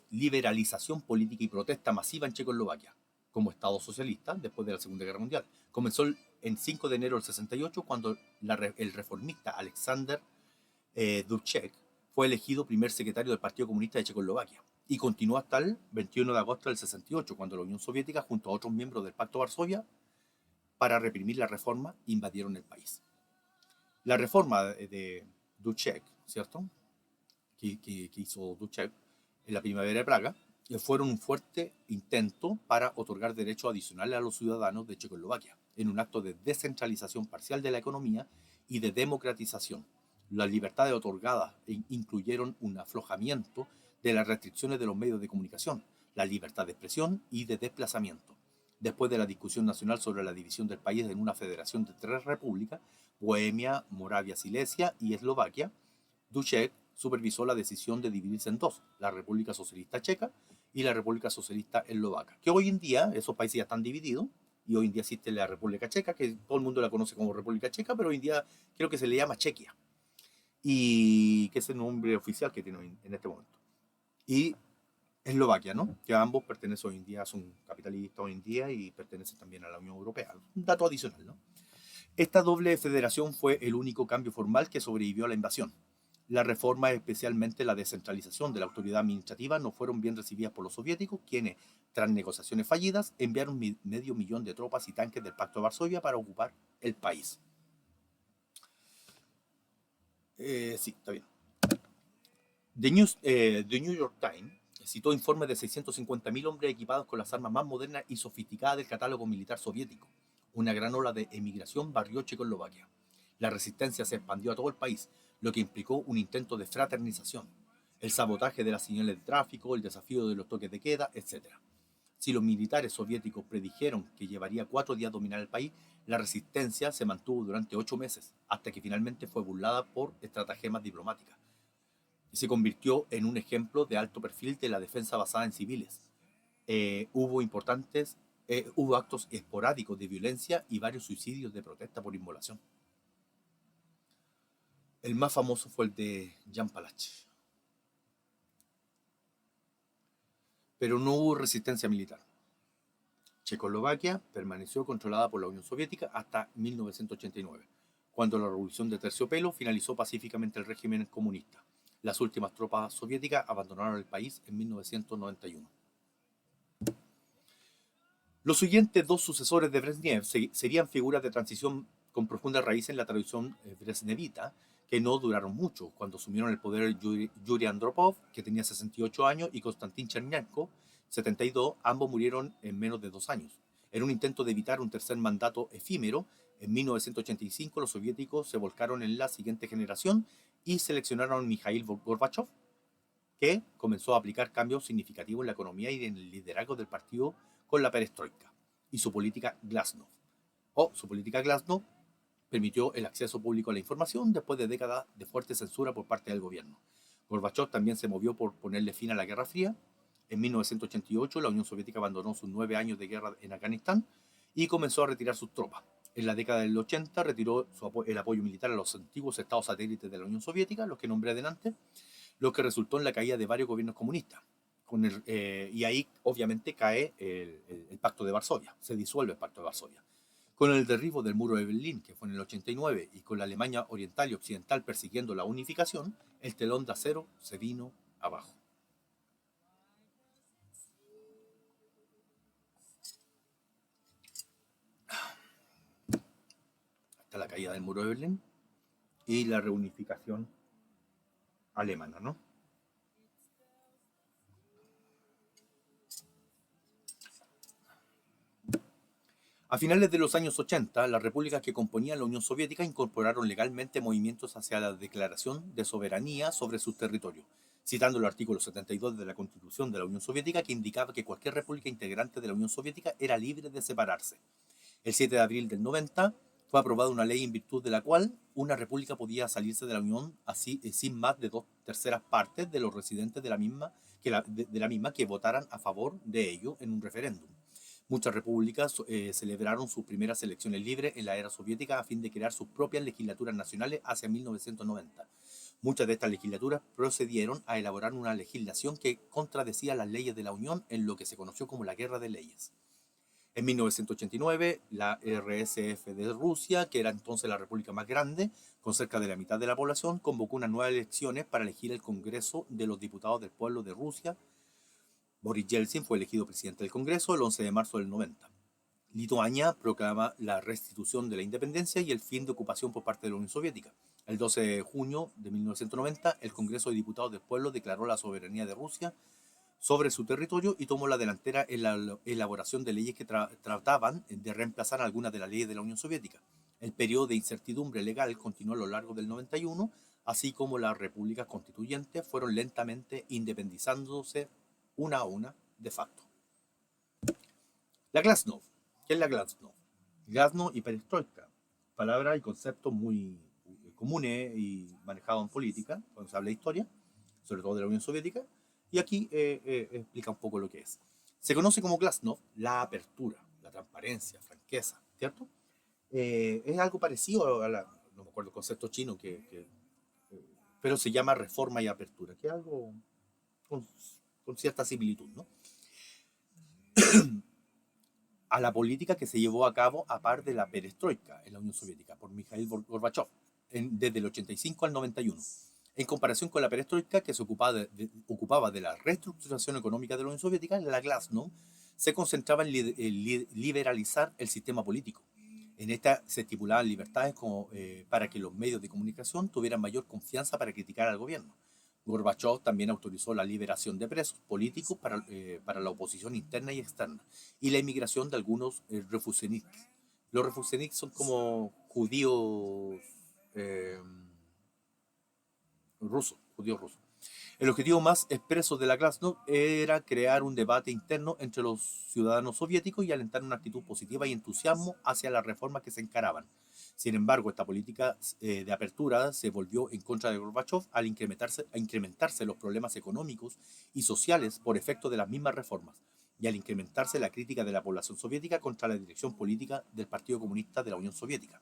liberalización política y protesta masiva en Checoslovaquia, como Estado socialista después de la Segunda Guerra Mundial. Comenzó el 5 de enero del 68, cuando el reformista Alexander Dubček fue elegido primer secretario del Partido Comunista de Checoslovaquia, y continuó hasta el 21 de agosto del 68, cuando la Unión Soviética, junto a otros miembros del Pacto de Varsovia, para reprimir la reforma, invadieron el país. La reforma de Dubček, ¿cierto?, que hizo Dubček en la Primavera de Praga, fueron un fuerte intento para otorgar derechos adicionales a los ciudadanos de Checoslovaquia, en un acto de descentralización parcial de la economía y de democratización. Las libertades otorgadas incluyeron un aflojamiento de las restricciones de los medios de comunicación, la libertad de expresión y de desplazamiento. Después de la discusión nacional sobre la división del país en una federación de 3 repúblicas, Bohemia, Moravia, Silesia y Eslovaquia, Dušek supervisó la decisión de dividirse en dos, la República Socialista Checa y la República Socialista Eslovaca, que hoy en día esos países ya están divididos y hoy en día existe la República Checa, que todo el mundo la conoce como República Checa, pero hoy en día creo que se le llama Chequia, y que es el nombre oficial que tiene en este momento. Y Eslovaquia, ¿no? Que ambos pertenecen hoy en día, son capitalistas hoy en día y pertenecen también a la Unión Europea. Un dato adicional, ¿no? Esta doble federación fue el único cambio formal que sobrevivió a la invasión. Las reformas, especialmente la descentralización de la autoridad administrativa, no fueron bien recibidas por los soviéticos, quienes, tras negociaciones fallidas, enviaron medio millón de tropas y tanques del Pacto de Varsovia para ocupar el país. Sí, está bien. The New York Times citó informes de 650.000 hombres equipados con las armas más modernas y sofisticadas del catálogo militar soviético. Una gran ola de emigración barrió Checoslovaquia. La resistencia se expandió a todo el país, lo que implicó un intento de fraternización, el sabotaje de las señales de tráfico, el desafío de los toques de queda, etc. Si los militares soviéticos predijeron que llevaría 4 días dominar el país, la resistencia se mantuvo durante 8 meses, hasta que finalmente fue burlada por estratagemas diplomáticas y se convirtió en un ejemplo de alto perfil de la defensa basada en civiles. Hubo actos esporádicos de violencia y varios suicidios de protesta por inmolación. El más famoso fue el de Jan Palach. Pero no hubo resistencia militar. Checoslovaquia permaneció controlada por la Unión Soviética hasta 1989, cuando la Revolución de Terciopelo finalizó pacíficamente el régimen comunista. Las últimas tropas soviéticas abandonaron el país en 1991. Los siguientes dos sucesores de Brezhnev serían figuras de transición con profunda raíz en la tradición brezhnevita, que no duraron mucho. Cuando asumieron el poder Yuri Andropov, que tenía 68 años, y Konstantin Chernenko, 72, ambos murieron en menos de 2 años. En un intento de evitar un tercer mandato efímero, en 1985 los soviéticos se volcaron en la siguiente generación y seleccionaron a Mikhail Gorbachev, que comenzó a aplicar cambios significativos en la economía y en el liderazgo del partido con la perestroika y su política Glasnost. Su política Glasnost permitió el acceso público a la información después de décadas de fuerte censura por parte del gobierno. Gorbachev también se movió por ponerle fin a la Guerra Fría. En 1988 la Unión Soviética abandonó sus 9 años de guerra en Afganistán y comenzó a retirar sus tropas. En la década del 80 retiró el apoyo militar a los antiguos estados satélites de la Unión Soviética, los que nombré adelante, lo que resultó en la caída de varios gobiernos comunistas. Y ahí obviamente cae el Pacto de Varsovia, se disuelve el Pacto de Varsovia. Con el derribo del muro de Berlín, que fue en el 89, y con la Alemania oriental y occidental persiguiendo la unificación, el telón de acero se vino abajo. Hasta la caída del muro de Berlín y la reunificación alemana, ¿no? A finales de los años 80, las repúblicas que componían la Unión Soviética incorporaron legalmente movimientos hacia la declaración de soberanía sobre sus territorios, citando el artículo 72 de la Constitución de la Unión Soviética, que indicaba que cualquier república integrante de la Unión Soviética era libre de separarse. El 7 de abril del 90 fue aprobada una ley en virtud de la cual una república podía salirse de la Unión así, sin más de 2/3 partes de los residentes de la misma que votaran a favor de ello en un referéndum. Muchas repúblicas celebraron sus primeras elecciones libres en la era soviética a fin de crear sus propias legislaturas nacionales hacia 1990. Muchas de estas legislaturas procedieron a elaborar una legislación que contradecía las leyes de la Unión en lo que se conoció como la Guerra de Leyes. En 1989, la RSF de Rusia, que era entonces la república más grande, con cerca de la mitad de la población, convocó unas nuevas elecciones para elegir el Congreso de los Diputados del Pueblo de Rusia. Boris Yeltsin fue elegido presidente del Congreso el 11 de marzo del 90. Lituania proclama la restitución de la independencia y el fin de ocupación por parte de la Unión Soviética. El 12 de junio de 1990, el Congreso de Diputados del Pueblo declaró la soberanía de Rusia sobre su territorio y tomó la delantera en la elaboración de leyes que trataban de reemplazar algunas de las leyes de la Unión Soviética. El periodo de incertidumbre legal continuó a lo largo del 91, así como las repúblicas constituyentes fueron lentamente independizándose una a una de facto. La Glasnost. ¿Qué es la Glasnost? Glasnost y perestroika, palabras y conceptos muy comunes y manejados en política, cuando se habla de historia, sobre todo de la Unión Soviética, y aquí explica un poco lo que es. Se conoce como Glasnost la apertura, la transparencia, franqueza, ¿cierto? Es algo parecido a la, no me acuerdo el concepto chino, pero se llama reforma y apertura, que es algo con, con cierta similitud, ¿no? A la política que se llevó a cabo a par de la perestroika en la Unión Soviética por Mikhail Gorbachev desde el 85 al 91, en comparación con la perestroika que se ocupaba de la reestructuración económica de la Unión Soviética. La Glasnost se concentraba en liberalizar el sistema político. En esta se estipulaban libertades como, para que los medios de comunicación tuvieran mayor confianza para criticar al gobierno. Gorbachev también autorizó la liberación de presos políticos para la oposición interna y externa y la inmigración de algunos refuseniks. Los refuseniks son como judíos eh, judíos rusos. El objetivo más expreso de la Glasnost era crear un debate interno entre los ciudadanos soviéticos y alentar una actitud positiva y entusiasmo hacia las reformas que se encaraban. Sin embargo, esta política de apertura se volvió en contra de Gorbachev al incrementarse los problemas económicos y sociales por efecto de las mismas reformas y al incrementarse la crítica de la población soviética contra la dirección política del Partido Comunista de la Unión Soviética.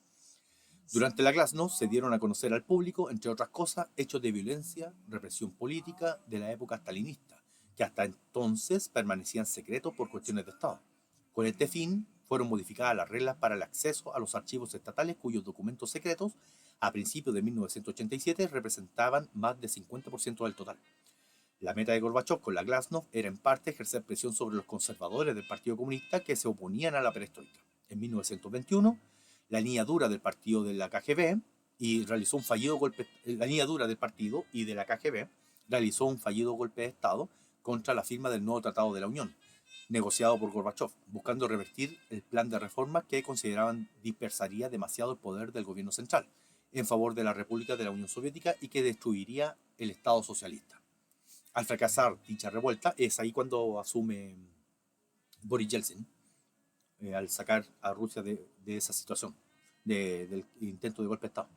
Durante la Glasnost se dieron a conocer al público, entre otras cosas, hechos de violencia, represión política de la época stalinista, que hasta entonces permanecían secretos por cuestiones de Estado. Con este fin, fueron modificadas las reglas para el acceso a los archivos estatales cuyos documentos secretos, a principios de 1987, representaban más del 50% del total. La meta de Gorbachev con la Glasnost era en parte ejercer presión sobre los conservadores del Partido Comunista que se oponían a la perestroika. En 1921, la línea dura del partido de la KGB y realizó un fallido golpe, la línea dura del partido y de la KGB realizó un fallido golpe de Estado contra la firma del nuevo Tratado de la Unión, negociado por Gorbachev, buscando revertir el plan de reformas que consideraban dispersaría demasiado el poder del gobierno central en favor de la República de la Unión Soviética y que destruiría el Estado socialista. Al fracasar dicha revuelta, es ahí cuando asume Boris Yeltsin, al sacar a Rusia de esa situación, del intento de golpe de Estado.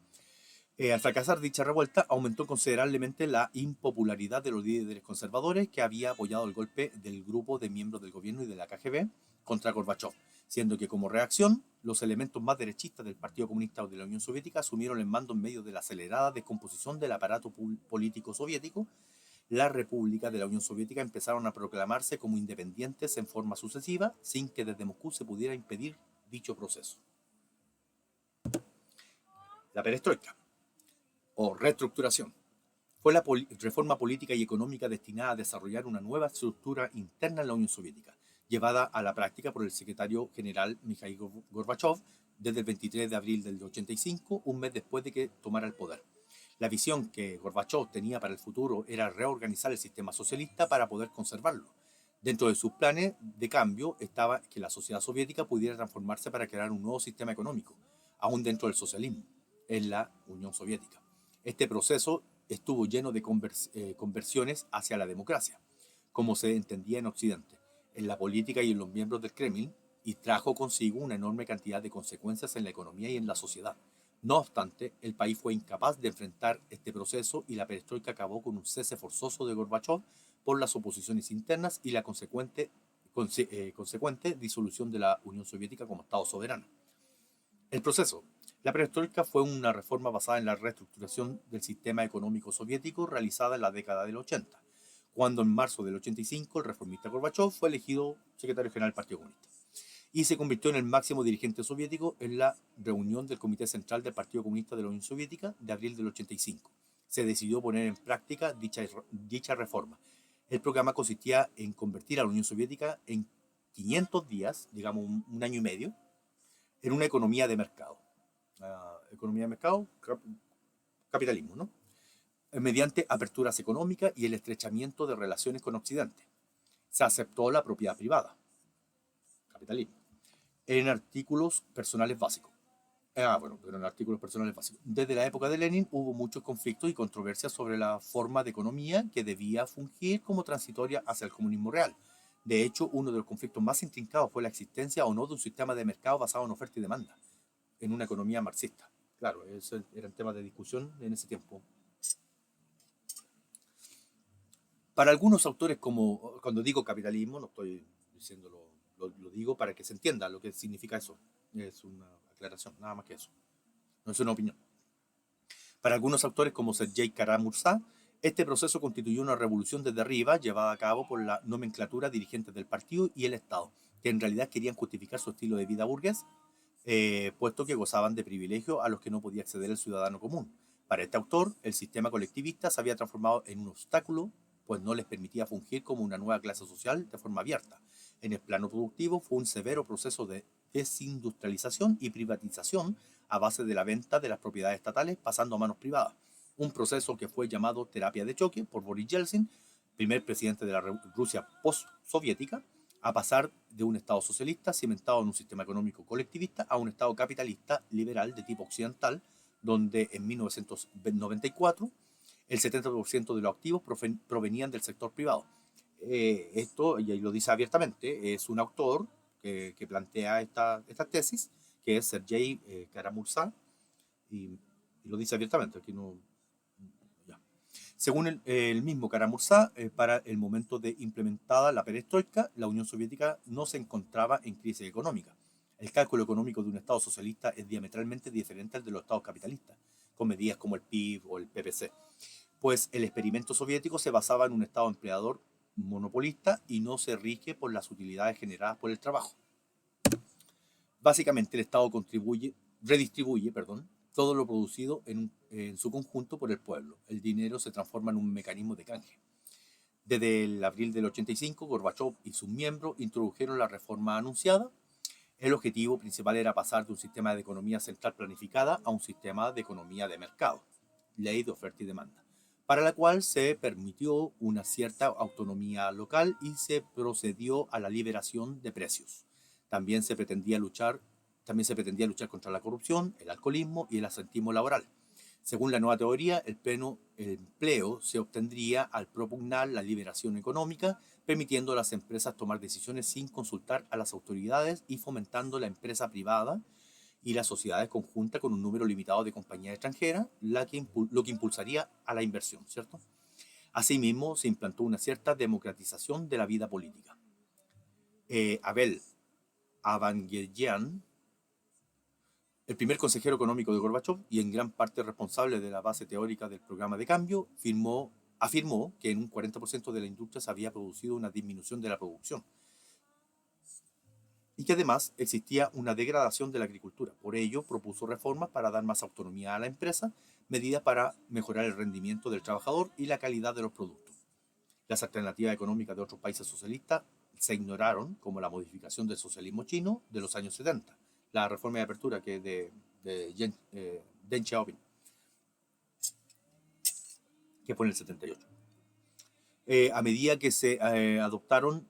Al fracasar dicha revuelta, aumentó considerablemente la impopularidad de los líderes conservadores que había apoyado el golpe del grupo de miembros del gobierno y de la KGB contra Gorbachev, siendo que como reacción, los elementos más derechistas del Partido Comunista o de la Unión Soviética asumieron el mando en medio de la acelerada descomposición del aparato político soviético. Las repúblicas de la Unión Soviética empezaron a proclamarse como independientes en forma sucesiva, sin que desde Moscú se pudiera impedir dicho proceso. La perestroika, o reestructuración, fue la reforma política y económica destinada a desarrollar una nueva estructura interna en la Unión Soviética, llevada a la práctica por el secretario general Mikhail Gorbachev desde el 23 de abril del 85, un mes después de que tomara el poder. La visión que Gorbachev tenía para el futuro era reorganizar el sistema socialista para poder conservarlo. Dentro de sus planes de cambio estaba que la sociedad soviética pudiera transformarse para crear un nuevo sistema económico, aún dentro del socialismo, en la Unión Soviética. Este proceso estuvo lleno de conversiones hacia la democracia, como se entendía en Occidente, en la política y en los miembros del Kremlin, y trajo consigo una enorme cantidad de consecuencias en la economía y en la sociedad. No obstante, el país fue incapaz de enfrentar este proceso y la perestroika acabó con un cese forzoso de Gorbachev por las oposiciones internas y la consecuente disolución de la Unión Soviética como Estado soberano. El proceso. La perestroika fue una reforma basada en la reestructuración del sistema económico soviético realizada en la década del 80, cuando en marzo del 85 el reformista Gorbachev fue elegido secretario general del Partido Comunista y se convirtió en el máximo dirigente soviético en la reunión del Comité Central del Partido Comunista de la Unión Soviética de abril del 85. Se decidió poner en práctica dicha reforma. El programa consistía en convertir a la Unión Soviética en 500 días, digamos un año y medio, en una economía de mercado. Economía de mercado, capitalismo, ¿no? Mediante aperturas económicas y el estrechamiento de relaciones con Occidente. Se aceptó la propiedad privada, capitalismo, en artículos personales básicos. Pero en artículos personales básicos. Desde la época de Lenin hubo muchos conflictos y controversias sobre la forma de economía que debía fungir como transitoria hacia el comunismo real. De hecho, uno de los conflictos más intrincados fue la existencia o no de un sistema de mercado basado en oferta y demanda, en una economía marxista. Claro, eso eran temas de discusión en ese tiempo. Para algunos autores, como cuando digo capitalismo, no estoy diciéndolo, lo digo para que se entienda lo que significa eso. Es una aclaración, nada más que eso. No es una opinión. Para algunos autores, como Sergei Kara-Murza, este proceso constituyó una revolución desde arriba llevada a cabo por la nomenclatura dirigentes del partido y el Estado, que en realidad querían justificar su estilo de vida burgués, puesto que gozaban de privilegios a los que no podía acceder el ciudadano común. Para este autor, el sistema colectivista se había transformado en un obstáculo, pues no les permitía fungir como una nueva clase social de forma abierta. En el plano productivo fue un severo proceso de desindustrialización y privatización a base de la venta de las propiedades estatales pasando a manos privadas. Un proceso que fue llamado terapia de choque por Boris Yeltsin, primer presidente de la Rusia post-soviética, a pasar de un Estado socialista cimentado en un sistema económico colectivista a un Estado capitalista liberal de tipo occidental, donde en 1994 el 70% de los activos provenían del sector privado. Esto, y ahí lo dice abiertamente, es un autor que plantea esta tesis, que es Sergei Kara-Murza, y lo dice abiertamente, aquí no... Ya. Según el mismo Kara-Murza, para el momento de implementada la perestroika, la Unión Soviética no se encontraba en crisis económica. El cálculo económico de un Estado socialista es diametralmente diferente al de los Estados capitalistas, con medidas como el PIB o el PPC, pues el experimento soviético se basaba en un Estado empleador monopolista y no se rige por las utilidades generadas por el trabajo. Básicamente el Estado redistribuye todo lo producido en su conjunto por el pueblo. El dinero se transforma en un mecanismo de canje. Desde el abril del 85, Gorbachev y sus miembros introdujeron la reforma anunciada. El objetivo principal era pasar de un sistema de economía central planificada a un sistema de economía de mercado, ley de oferta y demanda, para la cual se permitió una cierta autonomía local y se procedió a la liberación de precios. También se pretendía luchar, contra la corrupción, el alcoholismo y el asentismo laboral. Según la nueva teoría, el empleo se obtendría al propugnar la liberación económica, permitiendo a las empresas tomar decisiones sin consultar a las autoridades y fomentando la empresa privada y las sociedades conjuntas con un número limitado de compañías extranjeras, lo que impulsaría a la inversión, ¿cierto? Asimismo, se implantó una cierta democratización de la vida política. Abel Avanguerian, el primer consejero económico de Gorbachev y en gran parte responsable de la base teórica del programa de cambio, afirmó que en un 40% de la industria se había producido una disminución de la producción y que además existía una degradación de la agricultura. Por ello, propuso reformas para dar más autonomía a la empresa, medidas para mejorar el rendimiento del trabajador y la calidad de los productos. Las alternativas económicas de otros países socialistas se ignoraron, como la modificación del socialismo chino de los años 70, la reforma de apertura que es de Deng Xiaoping, que fue en el 78. A medida que se adoptaron,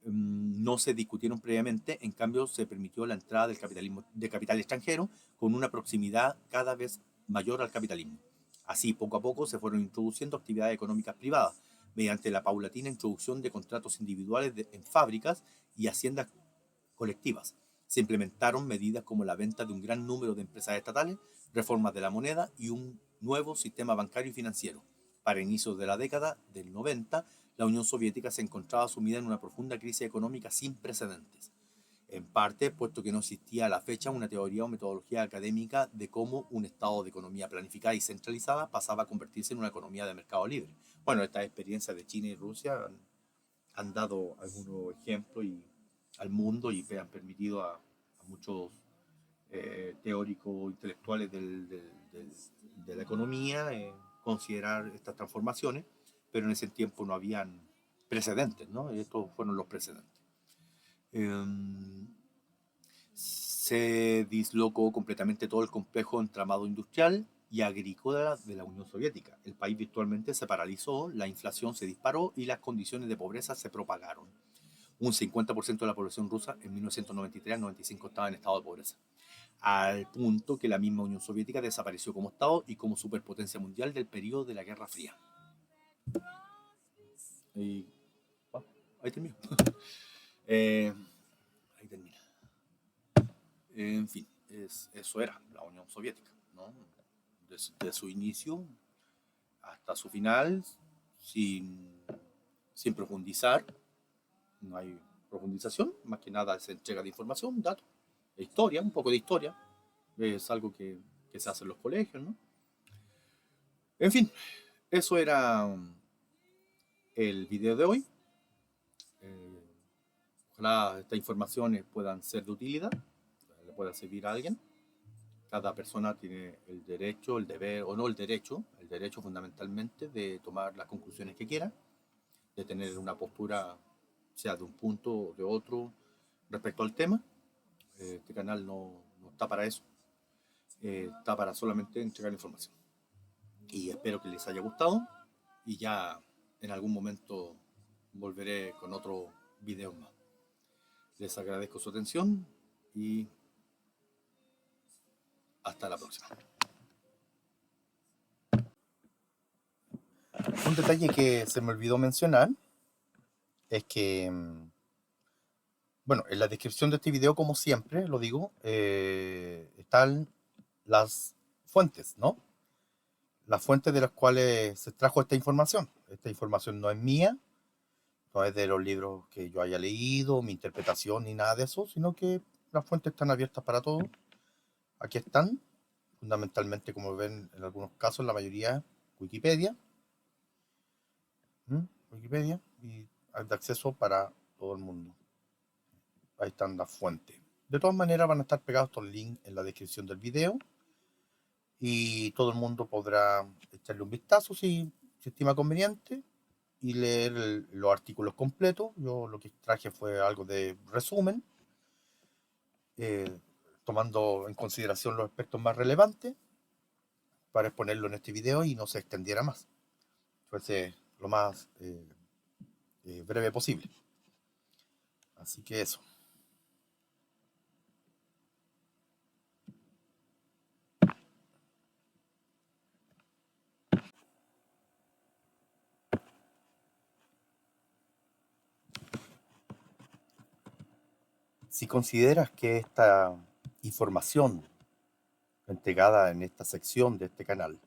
no se discutieron previamente, en cambio se permitió la entrada de capital extranjero con una proximidad cada vez mayor al capitalismo. Así, poco a poco se fueron introduciendo actividades económicas privadas, mediante la paulatina introducción de contratos individuales en fábricas y haciendas colectivas. Se implementaron medidas como la venta de un gran número de empresas estatales, reformas de la moneda y un nuevo sistema bancario y financiero. Para inicios de la década del 90, la Unión Soviética se encontraba sumida en una profunda crisis económica sin precedentes, en parte puesto que no existía a la fecha una teoría o metodología académica de cómo un estado de economía planificada y centralizada pasaba a convertirse en una economía de mercado libre. Bueno, estas experiencias de China y Rusia han dado algunos ejemplos al mundo y han permitido a muchos teóricos intelectuales de la economía considerar estas transformaciones, pero en ese tiempo no habían precedentes, ¿no? Y estos fueron los precedentes. Se dislocó completamente todo el complejo entramado industrial y agrícola de la Unión Soviética. El país virtualmente se paralizó, la inflación se disparó y las condiciones de pobreza se propagaron. Un 50% de la población rusa en 1993-95 estaba en estado de pobreza, al punto que la misma Unión Soviética desapareció como Estado y como superpotencia mundial del periodo de la Guerra Fría. Y, ahí termino. Eh, ahí termina. En fin, eso era la Unión Soviética, ¿no? Desde su inicio hasta su final, sin, sin profundizar, no hay profundización, más que nada es entrega de información, datos, de historia, un poco de historia, es algo que se hace en los colegios, ¿no? En fin, eso era el video de hoy. Eh, Ojalá estas informaciones puedan ser de utilidad, le pueda servir a alguien. Cada persona tiene el derecho, el deber, o no el derecho fundamentalmente de tomar las conclusiones que quiera, de tener una postura, sea de un punto o de otro, respecto al tema. Este canal no está para eso, está para solamente entregar información. Y espero que les haya gustado y ya en algún momento volveré con otro video más. Les agradezco su atención y hasta la próxima. Un detalle que se me olvidó mencionar es que, bueno, en la descripción de este video, como siempre, lo digo, están las fuentes, ¿no? Las fuentes de las cuales se extrajo esta información. Esta información no es mía, no es de los libros que yo haya leído, mi interpretación ni nada de eso, sino que las fuentes están abiertas para todos. Aquí están, fundamentalmente, como ven en algunos casos, la mayoría, Wikipedia. Wikipedia, y hay de acceso para todo el mundo. Ahí están las fuentes. De todas maneras van a estar pegados estos links en la descripción del video y todo el mundo podrá echarle un vistazo si estima conveniente y leer los artículos completos. Yo lo que traje fue algo de resumen, tomando en consideración los aspectos más relevantes para exponerlo en este video y no se extendiera más. Fuese lo más breve posible. Así que eso. Si consideras que esta información entregada en esta sección de este canal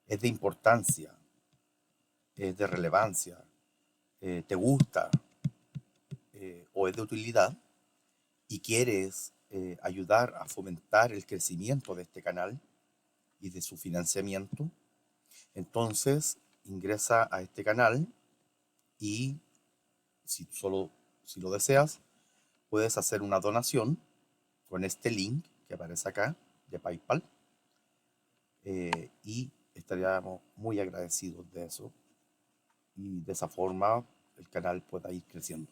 es de importancia, es de relevancia, te gusta o es de utilidad y quieres ayudar a fomentar el crecimiento de este canal y de su financiamiento, entonces ingresa a este canal y si lo deseas, puedes hacer una donación con este link que aparece acá de PayPal y estaríamos muy agradecidos de eso y de esa forma el canal pueda ir creciendo.